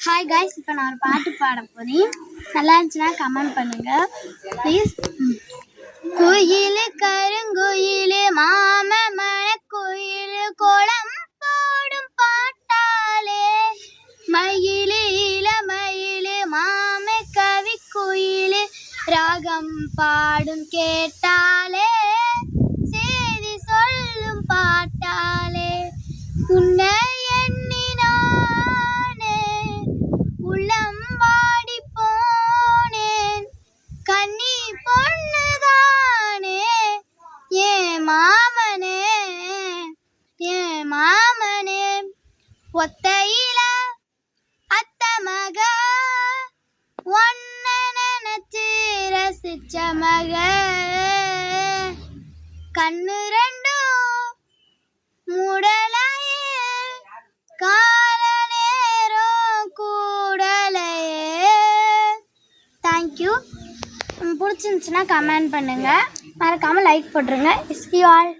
Hi guys, இப்போ நான் ஒரு பாட்டு பாட போகிறேன். நல்லா இருந்துச்சுன்னா கமெண்ட் பண்ணுங்க ப்ளீஸ். கோயில் கருங்கோயில் மாம மணக்கோயில் கோலம் போடும் பாட்டாலே மயிலு இளமயிலு மாம கவி கோயில் ராகம் பாடும் கேட்டாலே செய்தி சொல்லும் பாட்டாலே உன்னை மாமனே ஒத்தையில அத்த மக ஒன்ன நினைச்சு ரசிச்ச மக கண்ணு ரெண்டும் மூடலையே கால நேரம் கூடலையே. தேங்க்யூ. பிடிச்சிருந்துச்சுன்னா கமெண்ட் பண்ணுங்க, மறக்காம லைக் போட்டுருங்க. Is you all.